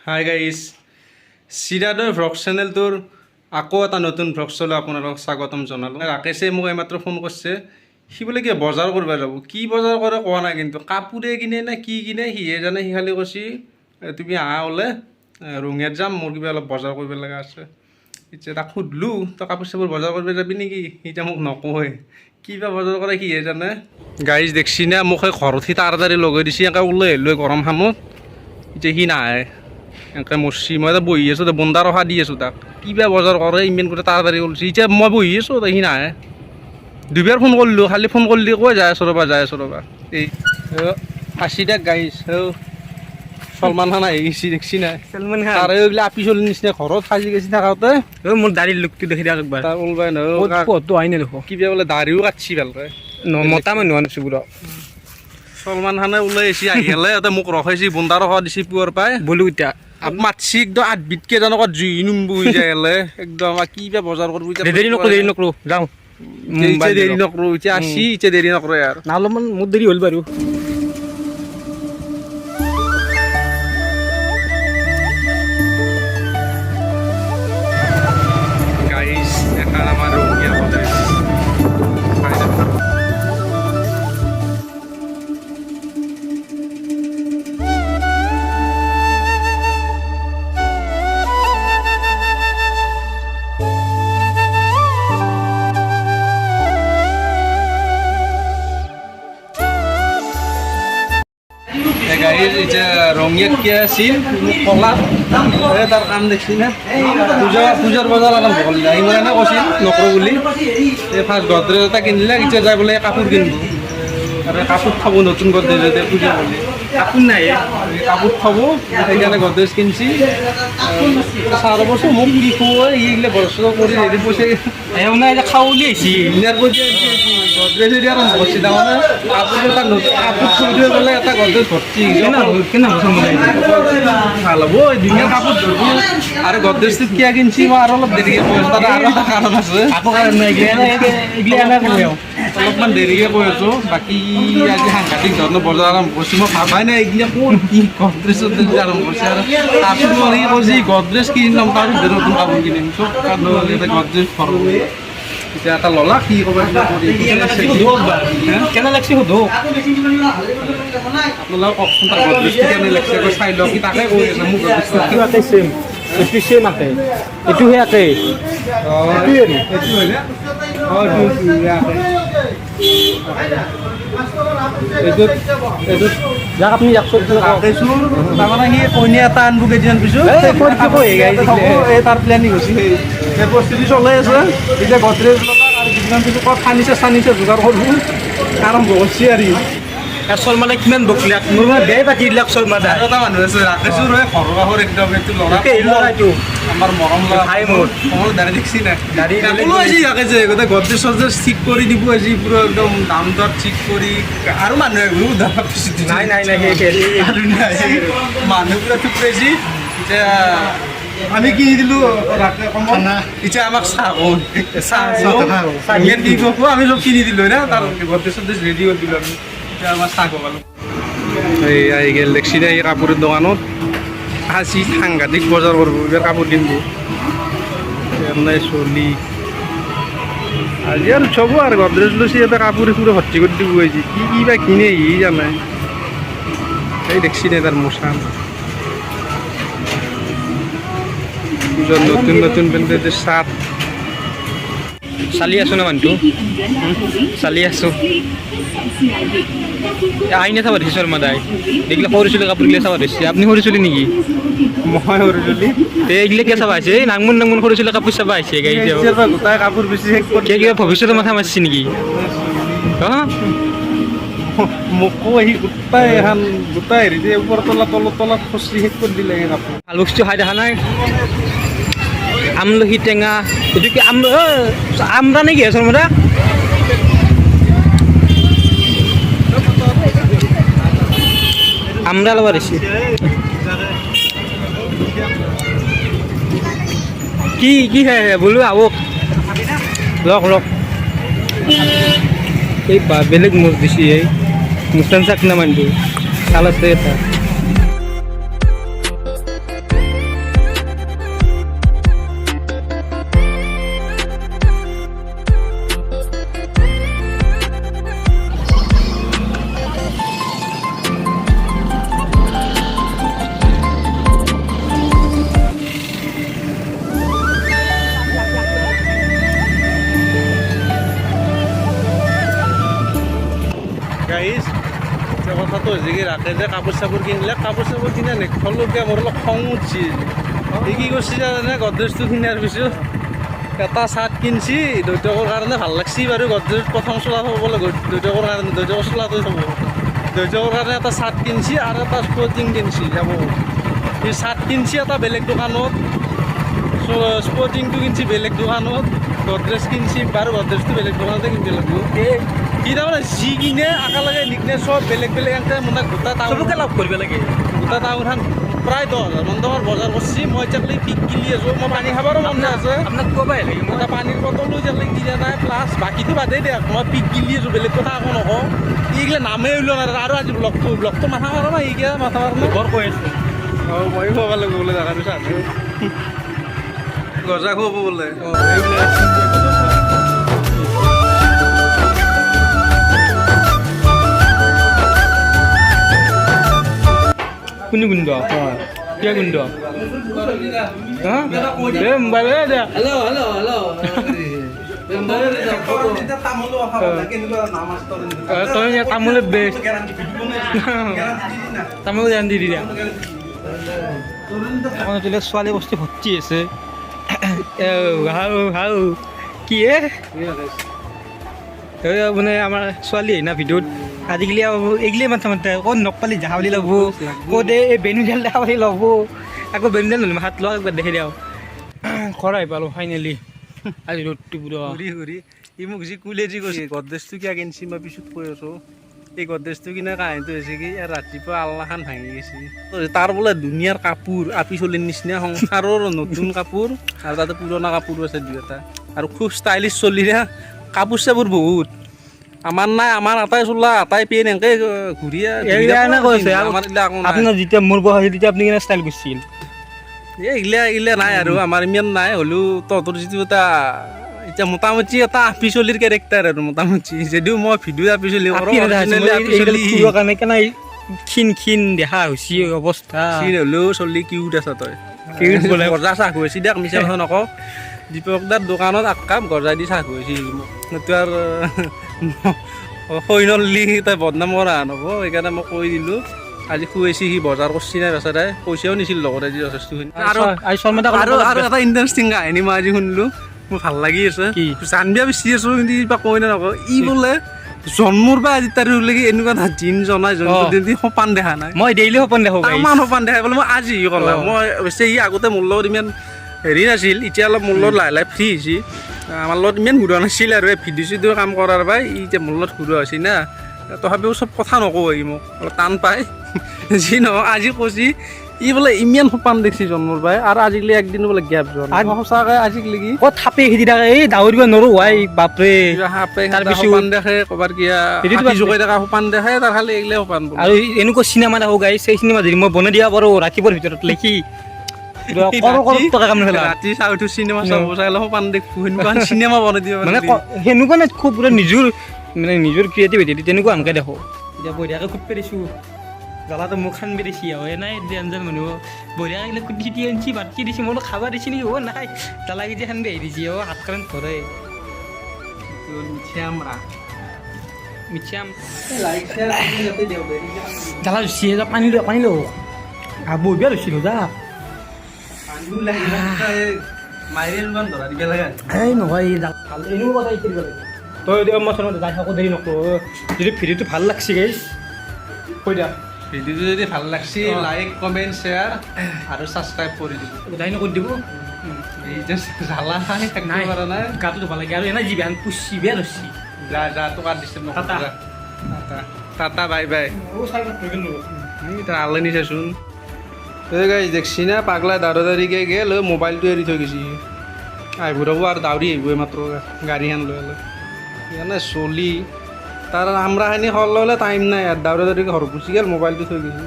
Hi guys চিৰাদৰ vlog চেনেলটোৰ আকৌ এটা নতুন ভ্লগ চলে আপোনালোকক স্বাগতম জনালোঁ। ৰাকেশে মোক এইমাত্ৰ ফোন কৰিছে, সি বোলে কিবা বজাৰ কৰিব যাব। কি বজাৰ কৰে কোৱা নাই, কিন্তু কাপোৰে কিনে নে কি কিনে সিহে জানে। সি খালি কৈছি তুমি আহা ওলে ৰঙিয়াত যাম, মোৰ কিবা অলপ বজাৰ কৰিব লগা আছে। এতিয়া তাক সুধিলোঁ তই কাপোৰ চাপোৰ বজাৰ কৰিব যাবি নেকি? সি এতিয়া মোক নকয়, কিবা বজাৰ কৰে সিহে জানে। গাইজ দেখছি না মোক সেই ঘৰত সি তাড়াতাড়ি লগাই দিছে, এনেকৈ ওলাই আহিলোঁ গৰম খামত। এতিয়া সি নাহে এনেকৈ মৰছি। মই এতিয়া বহি আছোঁ, বন্দা ৰখা দি আছোঁ তাক, কিবা বজাৰ কৰে ইমান কৰি তাড়াতাড়ি ওলছি। এতিয়া মই বহি আছোঁ, সি নাহে। দুবাৰ ফোন কৰিলোঁ, খালি ফোন কৰিলে কয় যাই আছোঁ ৰ'বা। এই আছি দেখ গাইজ, চলমান খান আহি গৈছি দেখছি নাই? সলমান খান তাৰে এইবিলাক আপি চলিৰ নিচিনা ঘৰত সাজি গৈছি থাকোঁতে মোৰ দাড়িৰ লুকটো দেখি দিয়ক একবাৰ। তাৰ ওলবাই ক'তো আহি নেদেখো। কিবা বোলে দাড়িও কাটছি ভালকৈ। মতা মানুহ আনিছোঁ বুঢ়া। চলমান খানে ওলাই আহিছি, আহি পেলাই ইয়াতে মোক ৰখাইছি, বন্দা ৰখা দিছি পুৱাৰ পাই। বলো এতিয়া মাতছি একদম আঠবিধকে জানক জুই নুম্বুই যায় এলে একদম। কিবা বজাৰ কৰিব দেৰি নকৰো যাওঁ। দেৰি নকৰো, এতিয়া আসি এতিয়া দেৰি নকৰে আৰু না অলপমান মোৰ দেৰি হ'ল বাৰু। গাইজ এখন আমাৰ ৰঙিয়া বজাৰ। গাড়ীৰ এতিয়া ৰঙিয়াত কি আছিল কলা তাৰ কাম দেখছি না। পূজাৰ বজাৰ আৰম্ভ কৰিলে, সি মানে কৈছিল নকৰোঁ বুলি। এই ফাৰ্ষ্ট গডৰেজ এটা কিনিলে, এতিয়া যাই বোলে কাপোৰ কিনিব আৰু কাপোৰ থ'ব নতুন গডৰেজতে পূজা বুলি। কাপোৰ নাই কাপোৰ থ'ব, সেইকাৰণে গডৰেজ কিনছি। চাৰ বছৰ মোক কি খুৱাই এইগিলা বস্তু কৰি হেৰি পইচা এওঁ নাই যে খাওঁ বুলি আহিছি। ইনাৰ পইচা গডৰেজ এতিয়া আৰম্ভ কৰিছে। তাৰমানে কাপোৰ এটা কাপোৰ থৈ থৈ পেলাই এটা গডৰেজ ভৰ্তি ভাল হ'ব। ধুনীয়া কাপোৰ ধৰিব আৰু গডৰেজটোত কিয় কিনছি মই আৰু অলপ দেৰিকৈ কৈ আছোঁ। তাতে আৰু এটা কাৰণ আছে, অলপমান দেৰিকৈ কৈ আছোঁ। বাকী আজি সাংঘাতিক ধৰণৰ বজাৰ আৰম্ভ কৰিছোঁ। মই ভাবাই নাই এইগিলা ক'ত কি গডৰেজ চডৰেজ আৰম্ভ কৰিছে। আৰু কাপোৰ মাৰি কৈছে গডৰেজ কিনি ল'ম, তাৰ ভিতৰত নতুন কাপোৰ কিনিম চব গডৰেজ ভৰব। এতিয়া এটা ল'লা কি ক'ব কেনে লাগছি সুধো। আপোনালোকে কওকচোন তাৰ গডৰেজটো কেনে লাগিছে, চাই লওক। কি তাকে কৈ আছে মোক এইটো চেম আকে, এইটো হে আকে। যাক আপুনি তাৰমানে সি কইনা এটা আনব কেইদিনমান পিছত এই তাৰ প্লেনিং হৈছে। সেই প্ৰস্তুতি চলাই আছে। এতিয়া গডৰেজ ল'লা আৰু কেইদিনমান পিছত ক'ত চানিছে যোগাৰ কৰিব আৰম্ভ কৰিছে। আৰু চল মানে কিমান বকলিয়াক মোৰ মানে বেয়া পাতি দিলাক চল মানে। আৰু এটা মানুহ আছে ৰাকেশৰ ঘৰ কাষৰ একদম এইটো ল'ৰাটো আমাৰ মৰম ল'ৰা ভাই মোৰ দাড়ি দেখছি নাই? দাড়ি আজি ৰাকেশে গোটেই গডৰেজ চডৰেজ ঠিক কৰি দিব আজি পুৰা একদম দাম দৰ ঠিক কৰি। আৰু মানুহে নাই মানুহ পুৰা ঠিক কৰিছে। এতিয়া আমি কিনি দিলোঁ এতিয়া আমাক চাহ কি ক'ব, আমি চব কিনি দিলোঁ না। তাৰ গডৰেজ চডৰেজ ৰেডি কৰি দিলোঁ আমি। এতিয়া আমাৰ চাহ খোৱালোঁ। এই আহি গেল দেখছি দে এই কাপোৰৰ দোকানত। আজি সাংঘাতিক বজাৰ কৰিব, এইবাৰ কাপোৰ কিনিব নাই চলি। আজি আৰু চব আৰু গডৰেজ লৈছে, এটা কাপোৰ পুৰা ভৰ্তি কৰি দিব আহিছে। কি বা কিনে সি জানে। এই দেখছি দে তাৰ মচান নতুন নতুন পেণ্টে চাৰ্ট চালি আছো না মানুহটো, চালি আছো। আইনে চাব দিছে শৰ্মা দাই, এইগিলা সৰু চলি কাপোৰগিলা চাব দিছে। আপুনি সৰু চলি নেকি? মই সৰু চলি এইগিলা কিয় চাব আহিছে? নাংমন সৰু চলি কাপোৰ চাব আহিছে। গোটাই কাপোৰ বেছি কিবা ভৱিষ্যতৰ মাথা মাৰিছে নেকি? মোকো আহি গোটাই এখন গোটাই হেৰি দিয়ে ওপৰ তলত খচি শেষ কৰি দিলে এই কাপোৰ। ভাল বস্তু খাই দেখা নাই। আমলখি টেঙা, এইটো কি আমৰা নেকি শৰ্মা? আমরা লব দিছি কি কি খাই বলো আওক লক লক এই বেলেগ মুখ দিছি এই মুস্তান চাক না মানটো সালাতে এটা হৈছে কি ৰাখে যে কাপোৰ চাপোৰ কিনিলে কাপোৰ চাপোৰ কিনা নেখলগীয়া মোৰ অলপ খং উঠছি সি কি কৰিছে জানে গডৰেজটো কিনাৰ পিছত এটা চাৰ্ট কিনছি দেউতাকৰ কাৰণে ভাল লাগছি বাৰু গডৰেজ প্ৰথম চোলা থ'ব লাগে দেউতাকৰ কাৰণে দেউতাকৰ চোলাটো থ'ব দেউতাকৰ কাৰণে এটা চাৰ্ট কিনছি আৰু এটা স্পৰ্টিং কিনছি যাব সি চাৰ্ট কিনছি এটা বেলেগ দোকানত স্পৰ্টিংটো কিনছি বেলেগ দোকানত গডৰেজ কিনছি বাৰু গডৰেজটো বেলেগ দোকানতে কিনিব লাগিব সি তাৰমানে যি কিনে একেলগে নিকিনে চব বেলেগ বেলেগ এনেকৈ মানে গোটা টাউনকে লাভ কৰিব লাগে গোটা টাউনখন প্ৰায় 10,000 মান টকাৰ বজাৰ কৰিছি মই এতিয়ালৈকে পিক কিনি আছোঁ মই পানী খাবাৰো মন আছে আপোনাক ক'বাই লাগে মই এটা পানীৰ বটলো এতিয়ালৈকে কিনা নাই প্লাছ বাকীটো বাদেই দিয়ক মই পিক কিনি আছোঁ বেলেগ কথা একো নকওঁ এইগিলা নামেই ওলোৱা নাই আৰু আজি ব্লগটো মাথা মাৰা নাই এইগিলা মাথা মাৰা নাই বৰ কৈ আছোঁ অঁ ময়ো খুৱাব লাগিব বোলে জেগাটো চাই গজা খুৱাব বোলে কোনে গুণ্ড কিয় গুণ্ড মোবাইলে দে তই তামোলে বেষ্ট তামোল ৰান্ধি দি দিয়া ছোৱালী বস্তু ভৰ্তি আছে হাও কি মানে আমাৰ ছোৱালী না ভিডিঅ'ত আজিকালি এইগিলে মাথা মাতে ক'ত নখ পালি জাহা বুলি ল'ব ক'ত এই বেনুজাল দেখা পালি ল'ব আকৌ বেনুজাল নল'ম হাত লোৱা একবাৰ দেখি দিওঁ ঘৰ আহি পালোঁ ফাইনেলি আজি ৰ'দটো পুৰা ঘূৰি ই মোক যি কুলে যি কৈছে গডৰেজটো কিয় কিনছি মই পিছত কৈ আছোঁ এই গডৰেজটো কিনা কাহিনীটো হৈছে কি ৰাতিপুৱা আল্লাখান ভাঙি গৈছে তাৰ বোলে ধুনীয়াৰ কাপোৰ আপি চলিৰ নিচিনা সংসাৰৰ নতুন কাপোৰ আৰু তাতে পুৰণা কাপোৰ আছে দুই এটা আৰু খুব ষ্টাইলিছ চলিৰে কাপোৰ চাপোৰ বহুত আমাৰ নাই আমাৰ আটাই চোলা আটাই পেন এনেকৈ ঘূৰি আপোনাৰ যেতিয়া মোৰ বয়স আছিল তেতিয়া আপুনি কেনে ষ্টাইল কৰিছিল এইগিলা নাই আৰু আমাৰ ইমান নাই হ'লেও তহঁতৰ যিটো এটা এতিয়া মোটামুটি এটা আপি চলিৰ কেৰেক্টাৰ আৰু মোটামুটি যদিও মই ভিডিঅ' আপি চলি কাৰণে কেনে ক্ষীণ দেখা হৈছে অৱস্থা হ'লেও চলি কিউট আছা তই গজা চাহ খুৱাইছি দিয়ক মিছা কথা নকওঁ দীপকদাৰ দোকানত আকাম গজাই দি চাহ খুৱাইছিল মোক সেইটো আৰু সৈনলি তই বদনাম কৰা নহ'ব সেইকাৰণে মই কৈ দিলোঁ আজি খুৱাইছি সি বজাৰ কৰিছি নাই বেচাৰাই পইচাও নিছিল লগত আজি যথেষ্টখিনি আৰু এটা ইণ্টাৰেষ্টিং কাহিনী মই আজি শুনিলোঁ মোৰ ভাল লাগি আছে জানবিয়া বেছি আছোঁ কিন্তু কিবা কৈ নকওঁ ই বোলে জন্মৰ পৰা আজি তাৰিখলৈকে এনেকুৱা এটা দিন জনাই জন্মদিন সপান দেখা নাই মই ডেইলি সপোন দেখোঁ ইমান সপান দেখাই বোলে মই আজি ক'লা মই অৱশ্যে ই আগতে মোৰ লগত ইমান হেৰি নাছিল এতিয়া অলপ মোৰ লগত লাহে লাহে ফ্ৰী হৈছে আমাৰ লগত ইমান ঘূৰোৱা নাছিল আৰু এই ভিডিঅ' চিডিঅ' কাম কৰাৰ পৰাই ই এতিয়া মোৰ লগত ঘূৰোৱা হৈছে না তথাপিও চব কথা নকওঁ ই মোক অলপ টান পায় যি নহওক আজি কৈছি ই বোলে ইমান সপান দেখছি জন্মৰ পৰাই আৰু আজিকালি একদিন বোলে গেপ যোৱা সঁচাকৈ আজিকালি ক'ত সাপে খেদি থাকে এই দাউৰিব নোৱাৰোঁ হোৱাই বাপৰে সাপে সপান দেখে ক'ৰবাত কিবা জোকাই থকা সপান দেখে তাৰ খালি এইগিলে সপান আৰু এনেকুৱা চিনেমা দেখোঁ গাই সেই চিনেমা যদি মই বনাই দিব পাৰোঁ ৰাতিপুৱাৰ ভিতৰত লিখি ৰাতি চাউথৰ চিনেমা চাব চাই সপান দেখো সেনেকুৱা চিনেমা বনাই দিব মানে সেনেকুৱা নাই খুব পুৰা নিজৰ মানে নিজৰ ক্ৰিয়েটিভিটি তেনেকুৱা আনকৈ দেখোঁ এতিয়া বঢ়িয়াকৈ খুব পেৰিছোঁ জ্বালাটো মুখ খান বেৰিছি হয় নাই আনজন মানুহ বঢ়িয়াকৈ কুটি চুটি আনিছি বাটকি দিছে মই খাব দিছি নেকি অ' নাই জ্বালা কেইটা খান বেৰি দিছে অ' হাত কাৰণ ধৰে মিঠাম জ্বালা জুচি পানী লওঁ বহিব লৈছিলোঁ যা এই নহয় তই মই যাই থাকোঁ দেৰি নকৰোঁ যদি ভিডিঅ'টো ভাল লাগছি গাইছ কৈ দিয়া ভিডিঅ'টো যদি ভাল লাগছি লাইক কমেণ্ট শ্বেয়াৰ আৰু ছাবস্ক্ৰাইব কৰি দিব যাই নকৰি দিব জ্বালা খাই থাকিব পৰা নাই গাটো ধুব লাগে আৰু এনেই জিভাখন পুচি বেয়া ধৰছি যা টকা দিছে টাটা বাই বাই তাৰ আলনি চাচোন এই গাইছ দেখছি না পাগলা দাউৰিকে গেল মোবাইলটো এৰি থৈ গৈছি আহিব ৰ'ব আৰু দাউৰি আহিব মাত্ৰ গাড়ীখন লৈ হ'লে সেইকাৰণে চলি তাৰ আমৰাখিনি খৰ ল'লে টাইম নাই আৰু দাউৰি ঘৰ গুচি গ'ল মোবাইলটো থৈ গৈছে